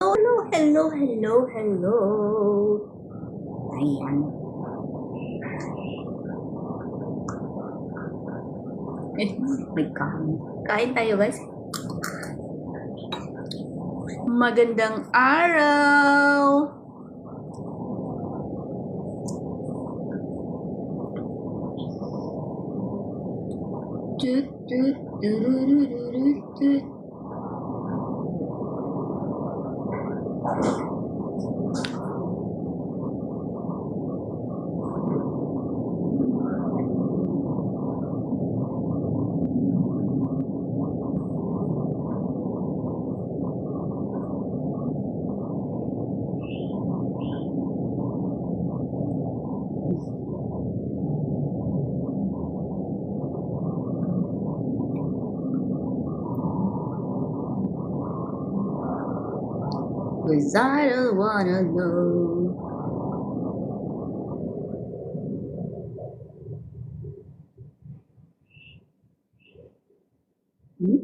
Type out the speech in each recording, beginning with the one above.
Hello, hello, hello, hello. Ayan. May kain. Kain tayo, guys. Magandang araw. Tut, tut, tururururut, tut. Cause I don't wanna know. Hmm?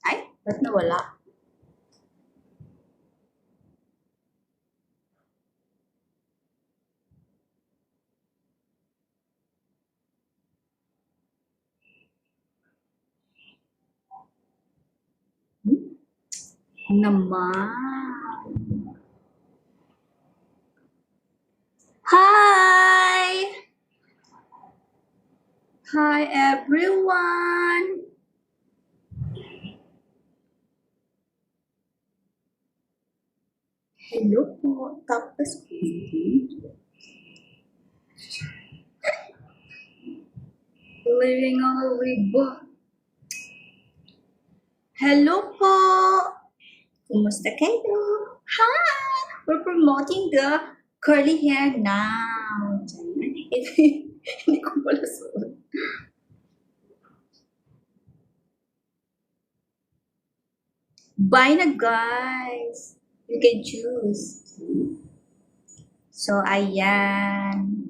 Ay, ba't nawala? Hmm? Naman. Hi! Hi, everyone! Hello po. Tapos, living on a river. Hello po! Kumusta kayo? Hi! We're promoting the curly hair now. Hindi ko pala suot. Buy na, guys. You can choose. So, ayan.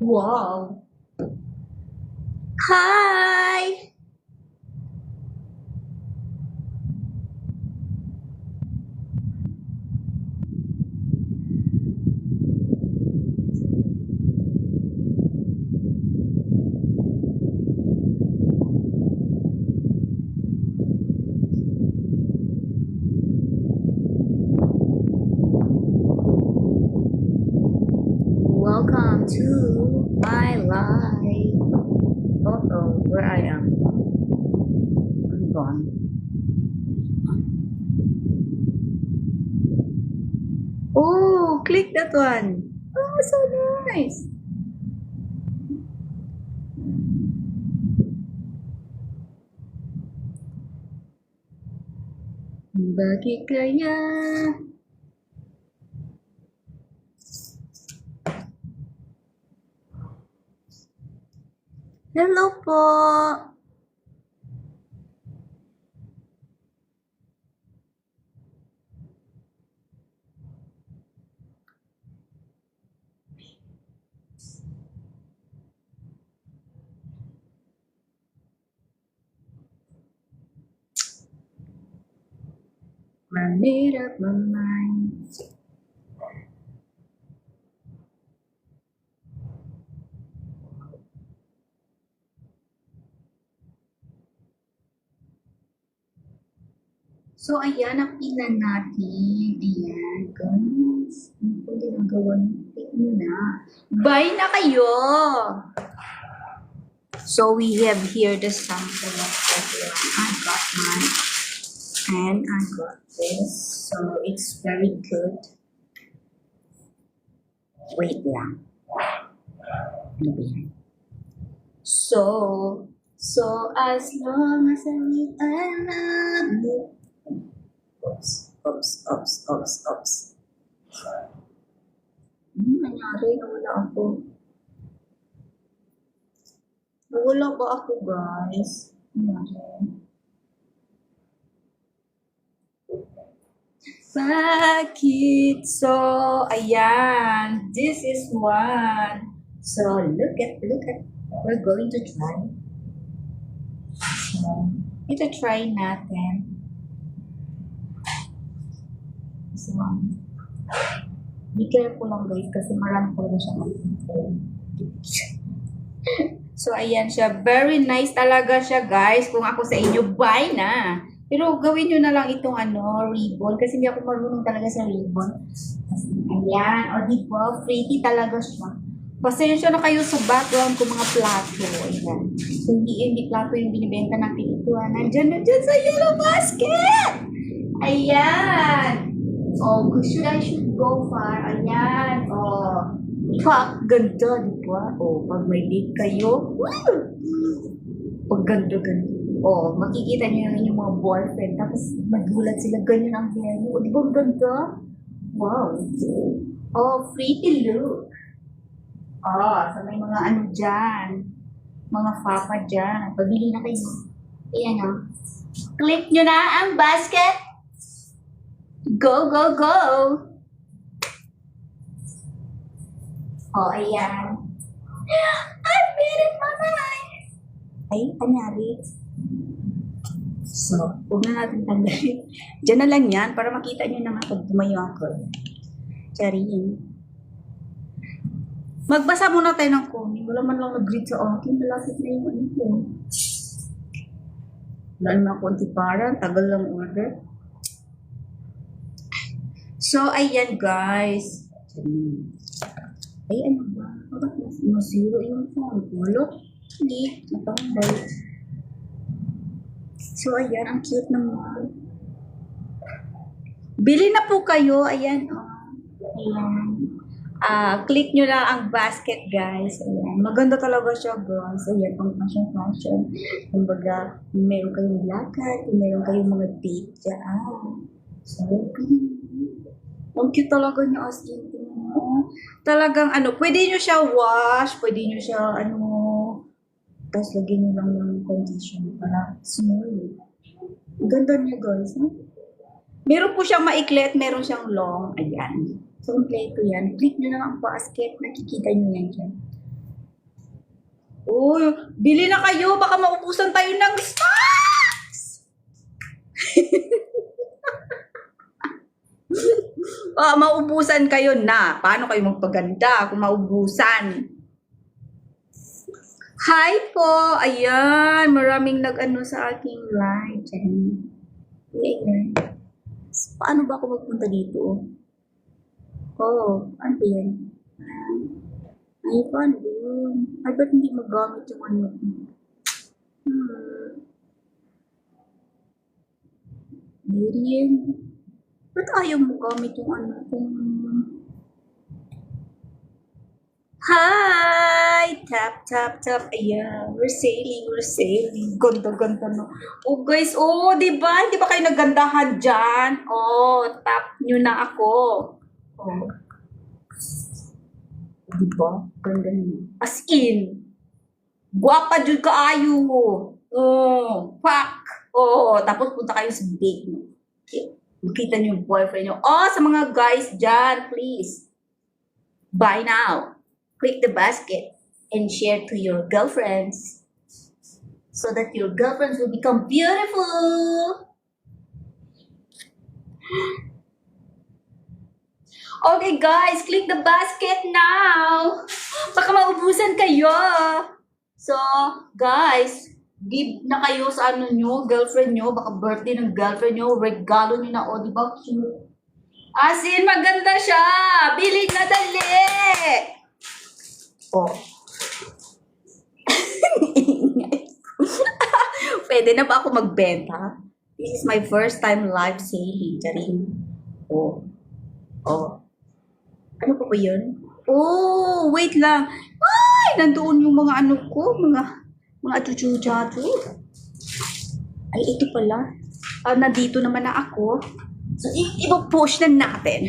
Wow. Hi! Welcome to my life. Uh-oh, where I am. I'm gone. Oh, click that one. Oh, so nice. Bakit kaya? Hello po. I made up my mind. So, ayan, napilan natin. Ayan, guys. Ano po ginagawa niyo? Pick nyo na. Bye na kayo! So, we have here the sample of everyone. I got mine. And I got this. So, it's very good. Wait lang. Ano ba yan? So as long as I live, I love you. Oops. Oops, oops, oops, oops. Nangyari? Nawala ako. Nawala ba ako, guys? Nangyari. Bakit? So, ayan. This is one. So, look at. We're going to try. So, ito try natin. So, be careful lang guys kasi marami talaga siya So, ayan siya. Very nice talaga siya guys. Kung ako sa inyo, buy na. Pero gawin nyo na lang itong ribbon kasi hindi ako marunong talaga sa ribbon. Ayan. O diba? Pretty talaga siya. Pasensya na kayo sa background ko mga plato. Ayan. So, hindi plato yung binibenta natin ito. Nandyan sa yellow basket! Ayan! Oh, should go far? Ayan. Oh. Pak, ganda, diba? Oh, pag may date kayo, woo! Pag ganda. Oh, makikita niyo yung mga boyfriend. Tapos magulat sila, ganyan ang hair niyo. Oh, diba ang ganda? Wow. Oh, pretty look. Oh, sa may mga dyan. Mga papa dyan. Pabili na kayo. Ayan o. Click nyo na ang basket. Go! Oh, ayan. I made it, mama! Ay, anyari? So, huwag na natin tanggalin. Diyan na lang yan para makita nyo naman pag tumayo ako. Charing. Magbasa muna tayo ng comment. Wala man lang nag-read sa akin. Malapit na yung ko. Wala naman konti para. Tagal lang order. So, ayan guys. Ay, ano ba? Bakit zero yung phone? Wala. Hindi. Natambay. So, ayan. Ang cute naman. Bili na po kayo. Ayan. Ayan. Click nyo lang ang basket, guys. Ayan. Maganda talaga siya, guys. Ayan, pang fashion. Kumbaga, meron kayong lakad, meron kayong mga date dyan. So, ang cute talaga niya as in. Talagang, pwede nyo siya wash, pwede nyo siya, tapos lagyan nyo lang ng conditioner para smooth. Ganda niya, guys. Meron po siyang maikli at meron siyang long. Ayan. So, kompleto yan. Click nyo na ang basket. Nakikita nyo yan dyan. Uy, bili na kayo. Baka maubusan tayo ng stocks! Maubusan kayo na. Paano kayo magpaganda kung maubusan? Hi po! Ayan. Maraming nag-ano sa aking live. Ayan. Paano ba ako magpunta dito? Oh, ano ba yan? Ay, paano ba yun? Ay, ba't hindi magamit yung Beauty yan. Ba't ayaw mo gamit yung Hi! Tap. Ayan. We're sailing. Ganda, no? Oh, guys. Oh, diba? Hindi ba kayo nagandahan dyan? Oh, tap nyo na ako. Oh. Diba? Ganda nyo. As in. Guwapa dyan kaayo. Oh, pak. Oh, tapos punta kayo sa date nyo. Okay. Makita nyo yung boyfriend nyo. Oh, sa mga guys dyan, please. Buy now. Click the basket and share to your girlfriends so that your girlfriends will become beautiful. Okay guys, click the basket now. Baka maubusan kayo. So, guys, give na kayo sa girlfriend nyo. Baka birthday ng girlfriend nyo. Regalo nyo na. O, di ba cute? As in, maganda siya. Bili na dali. Oh. Pwede na ba ako magbenta? This is my first time live selling. Charing. Oh. Ano pa ba yun? Oh, wait lang. Ay, nandoon yung mga mga chuchu-chachu. Ay, ito pala. Nandito naman na ako. So, ipo-push na natin.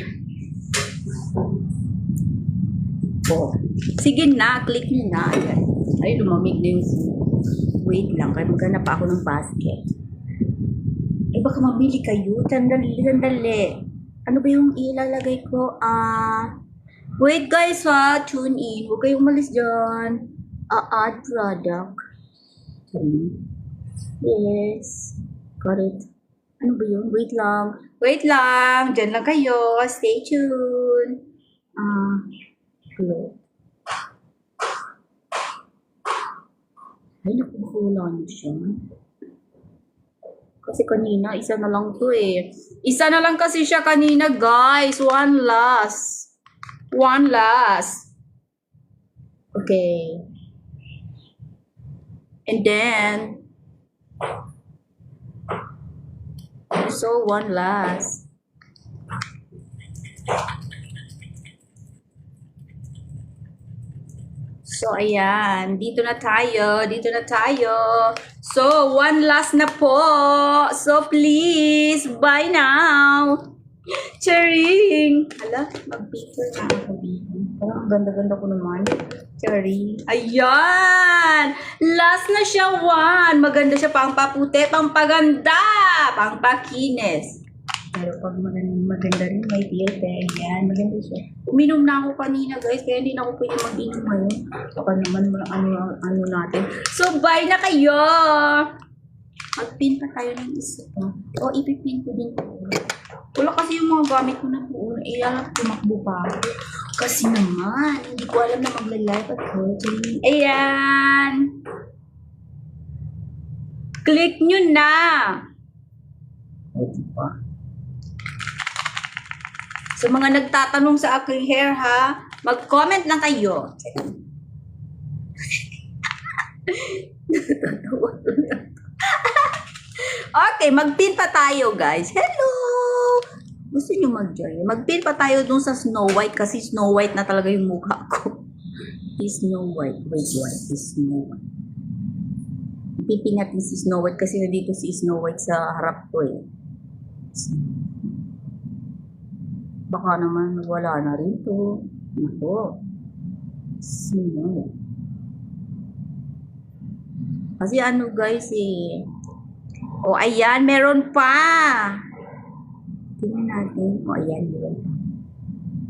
Oh. Sige na, click nyo na. Ayan. Ay, lumamig na yung food. Wait lang, kaya maghanap ako ng basket. Eh, baka mabili kayo. Sandali, sandali. Ano ba yung ilalagay ko? Wait guys ha, tune in. Huwag kayong umalis dyan. Add product. Okay. Yes. Got it. Ano ba yun? Wait lang. Wait lang. Dyan lang kayo. Stay tuned. Hello. Ay, naku, baka wala na siya. Kasi kanina, isa na lang to eh. Isa na lang kasi siya kanina, guys. One last. One last. Okay. And then, so one last. So, ayan. Dito na tayo. Dito na tayo. So, one last na po. So, please, buy now. Charing! Hala, mag-picture na ako dito. Parang ang ganda-ganda ko naman. Charing. Ayan! Last na siya, one. Maganda siya pang paputi, pang paganda, pang pakinis. Pero pag maganda rin, may deal kaya yan. Maganda siya. Uminom na ako kanina, guys. Kaya hindi na ako pwede mag-inom ngayon. Baka naman ano natin. So, buy na kayo! Mag-pin pa tayo ng isa pa. O, ipipin ko din po. Wala kasi yung mga gamit ko na po. Alam, tumakbo pa ako. Kasi naman, hindi ko alam na magla-live at coaching. Ayan! Click nyo na! O, diba? So, mga nagtatanong sa aking hair, ha? Mag-comment na kayo. Okay, mag-pin pa tayo, guys. Hello! Gusto nyo mag-join? Mag-pin pa tayo dun sa Snow White kasi Snow White na talaga yung mukha ko. Is Snow White. Wait, white. Is Snow White. Pipin natin si Snow White kasi nandito si Snow White sa harap ko eh. Baka naman wala na rin to. Nako. Sino? Kasi ano guys eh. O ayan, meron pa. Tingnan natin. O ayan, meron pa.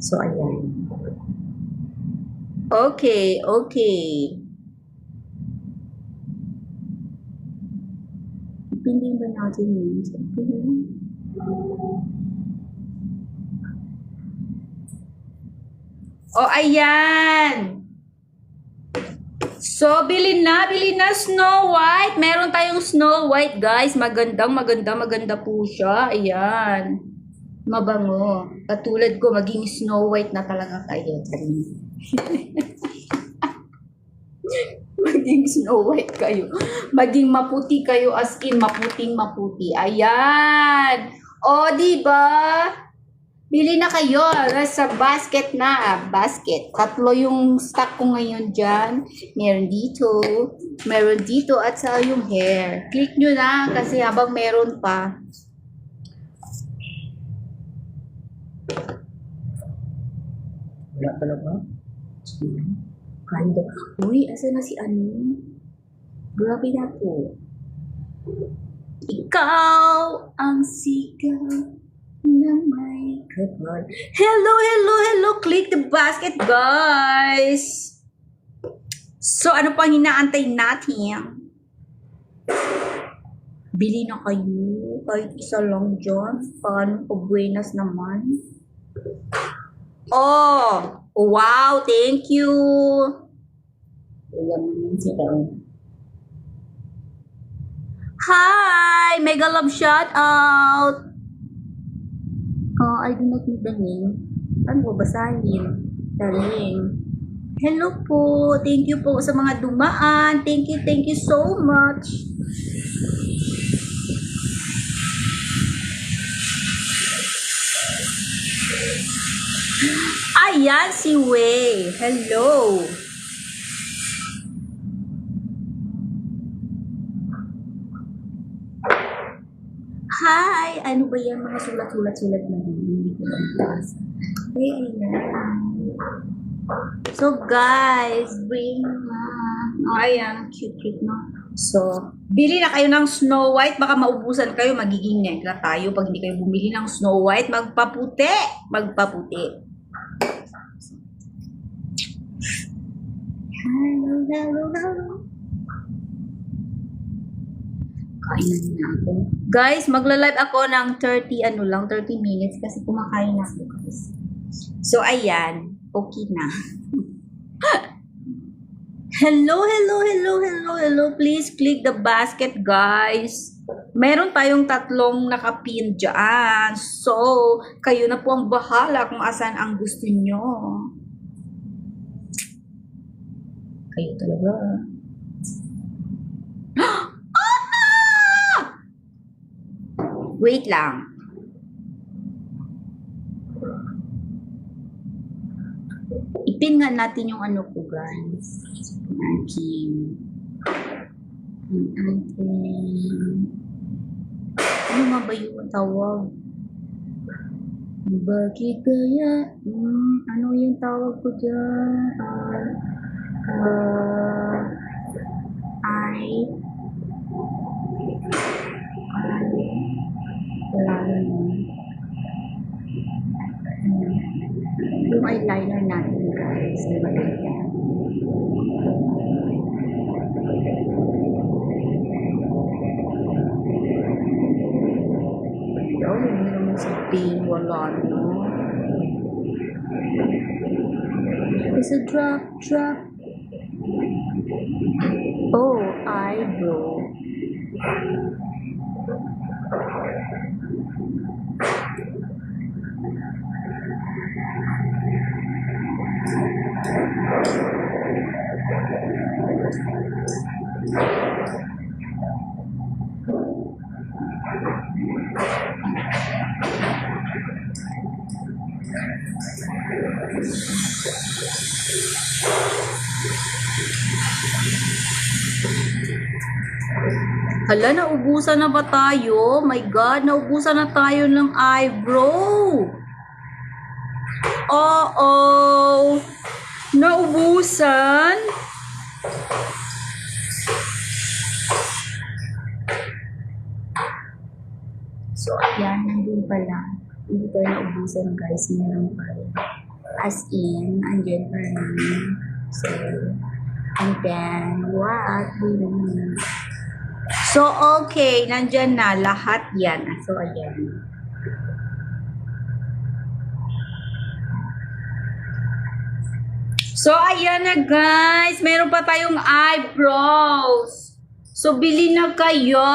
So ayan. Okay, okay. Pindin ba natin yun? O, ayan. So, bilhin na Snow White. Meron tayong Snow White, guys. Maganda po siya. Ayan. Mabango. Katulad ko, maging Snow White na talaga kayo. Maging Snow White kayo. Maging maputi kayo as in maputing maputi. Ayan. O, diba? Bili na kayo. Nasa basket na. Basket. Tatlo yung stock ko ngayon dyan. Meron dito at sa yung hair. Click nyo na kasi habang meron pa. Wala talaga. Kando. Uy, asa na si ano? Grabe na po. Ikaw ang sigaw na may kapal. Hello. Click the basket, guys. So, ano pang hinaantay natin? Bili na kayo. Kahit isa lang dyan. Paano po buenas naman? Oh! Wow! Thank you! Ayan naman sila. Hi! Mega love shout out! Oh, I do not know the name. Ano ko basahin? Darling. Hello po. Thank you po sa mga dumaan. Thank you so much. Ayan si Wei. Hello. Hi! Ano ba yan? Mga sulat-sulat-sulat na yun. Hindi ko lang basa. Ayan. So, guys, bring na. Oh, ayan. Cute-cute, no? So, bili na kayo ng Snow White. Baka maubusan kayo. Magiging negra tayo. Pag hindi kayo bumili ng Snow White, magpaputi. Magpaputi. Hello, hello, hello. Kainan na ako. Guys, magla-live ako ng 30 minutes kasi kumakain na ako, guys. So, ayan. Okay na. Hello, hello, hello, hello, hello. Please click the basket, guys. Meron tayong 3 nakapin dyan. So, kayo na po ang bahala kung asan ang gusto nyo. Kayo talaga. Wait lang. Ipin nga natin yung ano ko, guys. Ano nga ba yung tawag? Bakit kaya? Ano yung tawag ko dyan? Wala naman. Yung eyeliner natin, guys. Maganda. Oh, hindi naman sa pain. Wala, no? It's a drop. Oh, eyebrow. Hala, naubusan na ba tayo? My God, naubusan na tayo ng eyebrow. Oh, naubusan. So, ayan, nandun pala. Hindi tayo naubusan, guys. Meron pa rin. As in, andyan pa rin. So, and then, what? So, okay. Nandyan na. Lahat yan. So, ayan. So, ayan na, guys. Meron pa tayong eyebrows. So, bili na kayo.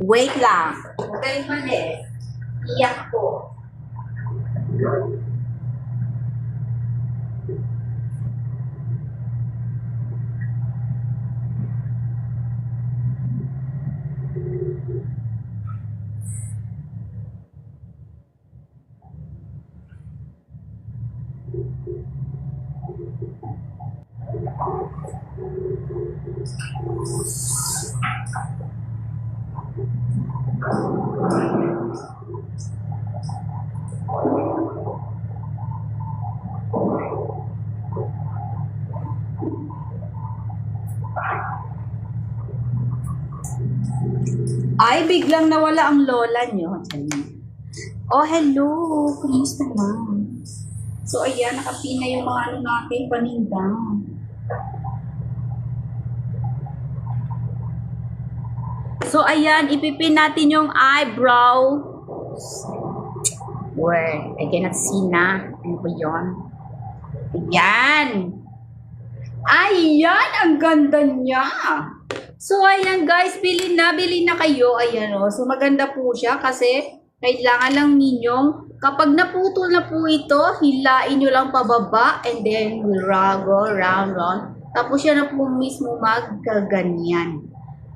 Wait lang. Huwag kayong mali. Iyak ko. Ay, biglang nawala ang lola nyo. Oh, hello. Kumusta na? So, ayan, nakapina yung mga ano natin, paninda. So, ayan, ipipin natin yung eyebrow. Where? I cannot see na. Ano ba yun? Ayan. Ayan, ang ganda niya. So, ayan guys, bili na kayo. Ayan o. So, maganda po siya kasi kailangan lang ninyong, kapag naputol na po ito, hilain nyo lang pababa and then we'll go round. Tapos yan na po mismo magkaganyan.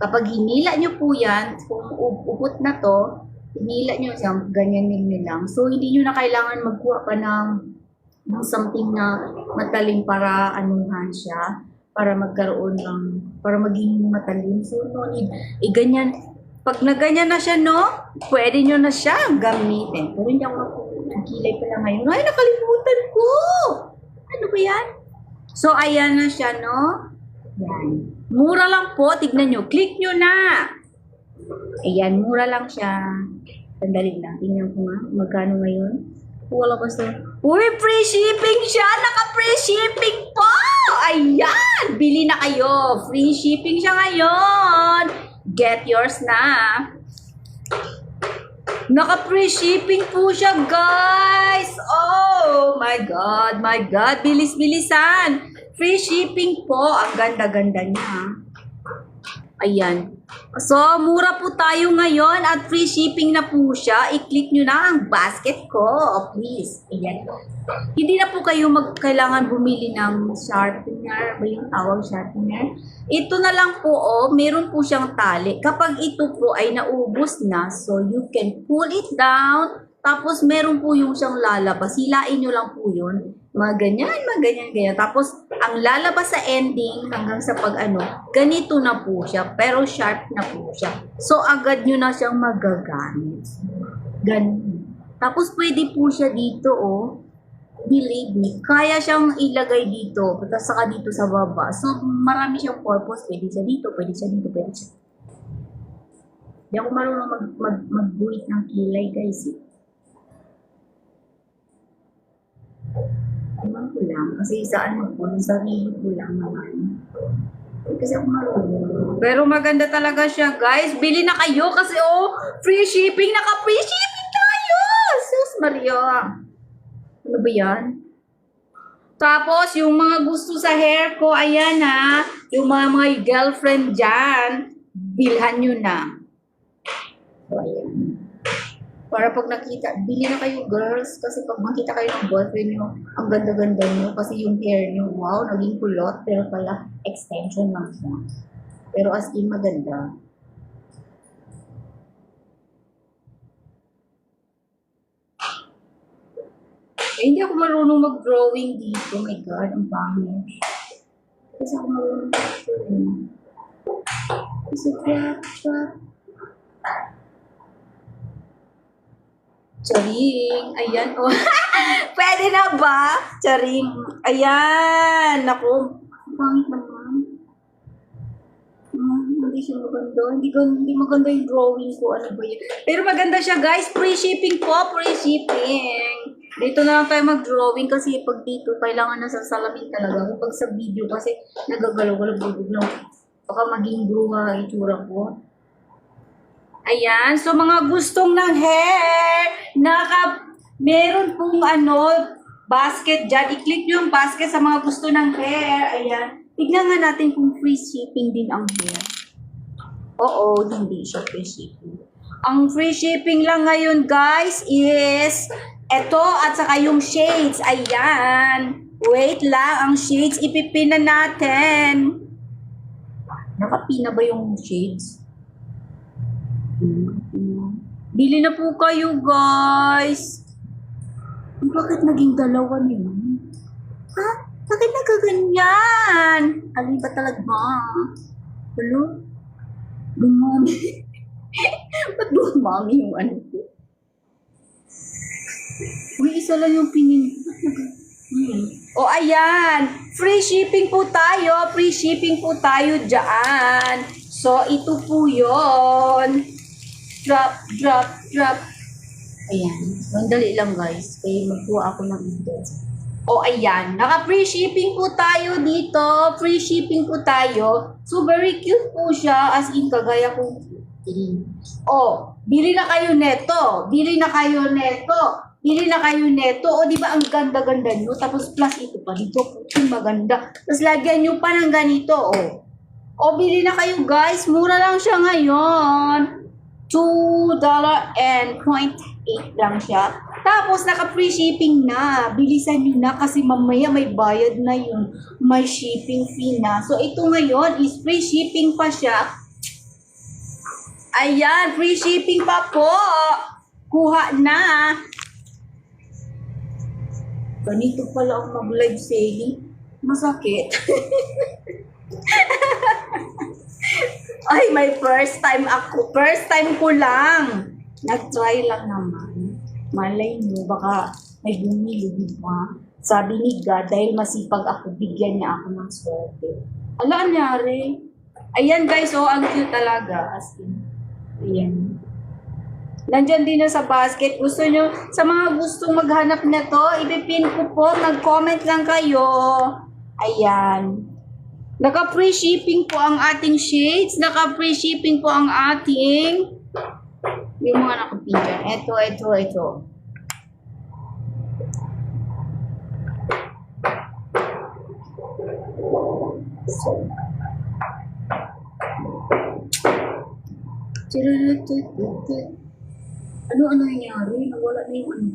Kapag hinila nyo po yan, kung upot na to, hinila nyo siya, ganyan nyo lang. So, hindi nyo na kailangan magkuha pa ng something na matalim para anuhan siya. Para magkaroon ng, para maging matalim. So, no need. Ganyan, Pag na ganyan na siya, no, pwede nyo na siya gamitin. Pero hindi ako nagkilay pala ngayon. Ay, nakalimutan ko! Ano ba yan? So, ayan na siya, no? Yan. Mura lang po. Tignan nyo. Click nyo na. Ayan, mura lang siya. Sandali lang. Tingnan ko nga. Magkano ngayon? Wala ba sa... Uy, free shipping siya! Naka-free shipping po! Ayan! Bili na kayo. Free shipping siya ngayon. Get yours na. Naka-free shipping po siya, guys! Oh my God, my God. Bilis-bilisan. Free shipping po. Ang ganda-ganda niya. Ayan. So, mura po tayo ngayon at free shipping na po siya. I-click nyo na ang basket ko. Please. Ayan. Hindi na po kayo kailangan bumili ng sharpener. Ba yung tawag sharpener? Ito na lang po, meron po siyang tali. Kapag ito po ay naubos na, so you can pull it down. Tapos, meron po yung siyang lalabas. Hilain nyo lang po yun. Mga ganyan. Tapos, ang lalabas sa ending hanggang sa ganito na po siya. Pero sharp na po siya. So, agad nyo na siyang magagamit. Ganun. Tapos, pwede po siya dito, Believe me, kaya siyang ilagay dito. Tapos, saka dito sa baba. So, marami siyang purpose. Pwede siya dito, pwede siya dito, pwede siya. Hindi ako marunong mag-buhit ng kilay, guys. Ewan ko lang. Kasi sa sarili ko lang naman. Kasi ako marunong. Pero maganda talaga siya, guys. Bili na kayo kasi, free shipping. Naka-free shipping tayo! Sus Maria. Ano ba yan? Tapos, yung mga gusto sa hair ko, ayan ha. Yung mga girlfriend dyan, bilhan nyo na. So, ayan. Para pag nakita, bili na kayo girls. Kasi pag makita kayo ng boyfriend nyo, ang ganda-ganda nyo. Kasi yung hair nyo, wow, naging kulot. Pero pala, extension lang siya. Pero as in, maganda. Hindi ako marunong mag-drawing dito. Oh my God, ang pangit. Kasi ako marunong mag-drawing. Kasi Charing. Ayan. Oh. Pwede na ba? Charing. Ayan. Naku. Ang pangit naman. Hindi siya maganda. Hindi maganda yung drawing ko. Ano ba yun? Pero maganda siya, guys. Free shipping po. Free shipping. Dito na lang tayo mag-drawing kasi pag dito, kailangan na sa salamin talaga. Kapag sa video kasi nagagalaw-galaw lang. Baka maging bruha ang itsura ko. Ayan. So, mga gustong ng hair, meron pong basket dyan. I-click nyo yung basket sa mga gusto ng hair. Ayan. Tignan nga natin kung free shipping din ang hair. Oo, hindi siya free shipping. Ang free shipping lang ngayon, guys, is ito at saka yung shades. Ayan. Wait lang. Ang shades, ipipin na natin. Nakapina ba yung shades? Bili na po kayo, guys. Bakit naging dalawa niyo? Ha? Bakit nagaganyan? Alin ba talaga? Hello? Dumami. Ba't dumami yung ko? Uy, isa lang yung pinin. O, ayan. Free shipping po tayo. Free shipping po tayo dyan. So, ito po yun. Drop. Ayan. Mandali lang, guys. Kaya magkuha ako ng ito. O, ayan. Naka-free shipping po tayo dito. Free shipping po tayo. So, very cute po siya. As in, kagaya kong O, bili na kayo neto. O, di ba ang ganda-ganda nyo? Tapos plus ito pa dito. Puting maganda. Tapos lagyan nyo pa ng ganito, O, bili na kayo, guys. Mura lang siya ngayon. $2.08 lang siya. Tapos, naka-free shipping na. Bilisan nyo na kasi mamaya may bayad na yun. May shipping fee na. So, ito ngayon is free shipping pa siya. Ayan, free shipping pa po. Kuha na. Ganito pala ang mag-live selling. Masakit. Ay, may first time ako. First time ko lang. Nag-try lang naman. Malay nyo, baka may bumili, di ba? Sabi ni God, dahil masipag ako, bigyan niya ako ng swerte. Ala, anyari? Ayan guys, oh, ang cute talaga. As in, ayan. Nandyan din na sa basket. Gusto nyo, sa mga gustong maghanap na to, ipipin ko po, mag-comment lang kayo. Ayan. Naka-free shipping po ang ating shades. Naka-free shipping po ang ating yung mga nakapin dyan. Ito. So, ano nangyari? Nawala na yung ano.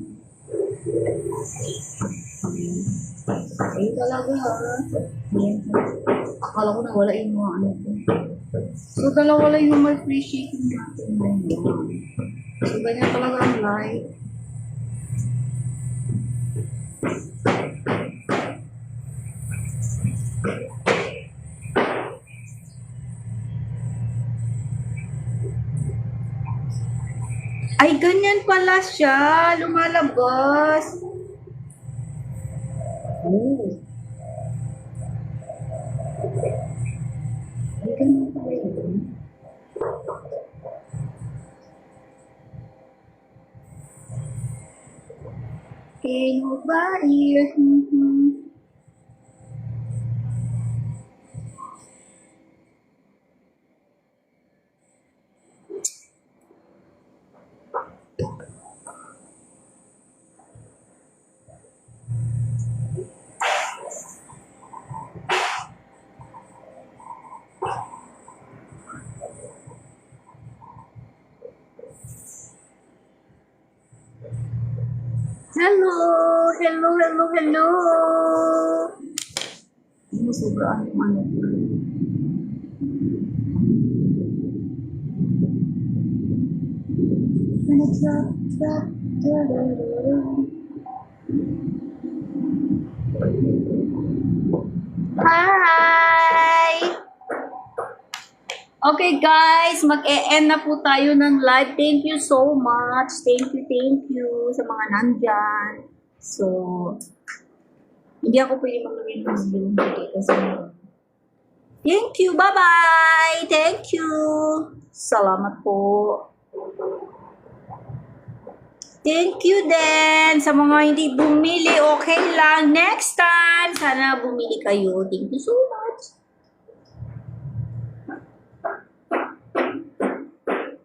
Ay, talaga ha. Ayan. Akala ko nawala yung mga ano ko. So, dalawa lang yung may free shipping natin. So, ganyan talaga ang life. Ay, ganyan pala siya. Lumalabas. Oh. Ay, ganyan pala yun. Hey, nobody. Hello. Ano, sobrang ano. Hi! Okay guys, mag-e-end na po tayo ng live. Thank you so much. Thank you sa mga nandyan. So, hindi ako pwede mag-e-end ng video kasi thank you. Bye-bye. Thank you. Salamat po. Thank you din. Sa mga hindi bumili, okay lang. Next time, sana bumili kayo. Thank you so much.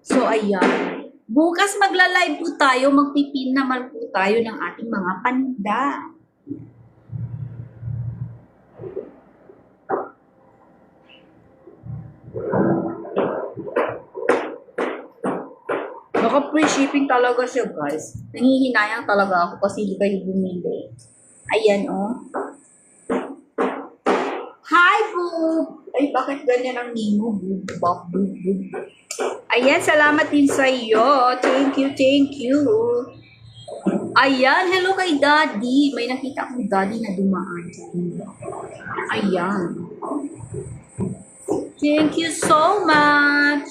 So, ayan. Bukas magla-live po tayo. Magpipin naman po tayo ng ating mga paninda. Naka-free shipping talaga siya, guys. Nangihinayang talaga ako kasi hindi kayo bumili. Ayan, oh. Hi, boob! Ay, bakit ganyan ang nimo, boob? Boob. Ayan, salamat din sa iyo. Thank you. Ayan, hello kay Daddy. May nakita akong Daddy na dumaan. Ayan. Thank you so much.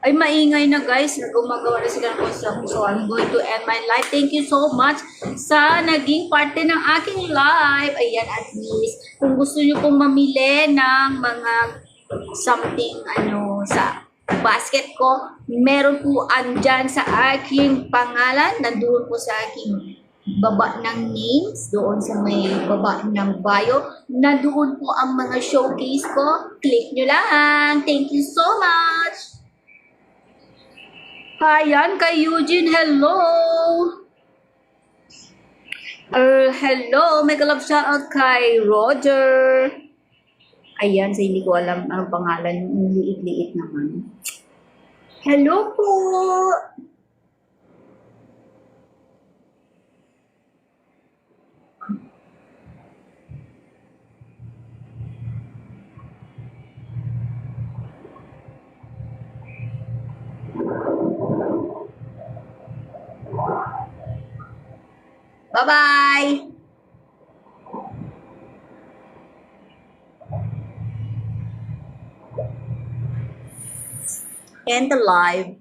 Ay, maingay na guys. Gumagawa na sila ng construction. So, I'm going to end my live. Thank you so much sa naging parte ng aking live. Ayan, at least. Kung gusto nyo pong mamili ng mga something, sa basket ko, meron po andyan sa aking pangalan. Nandoon po sa aking baba ng names. Doon sa may baba ng bio. Nandoon po ang mga showcase ko. Click nyo lang. Thank you so much. Ayan, kay Eugene, hello! Hello, mega love shoutout kay Roger. Ayan, sa hindi ko alam ang pangalan, yung liit-liit naman. Hello po! Bye-bye! end the live.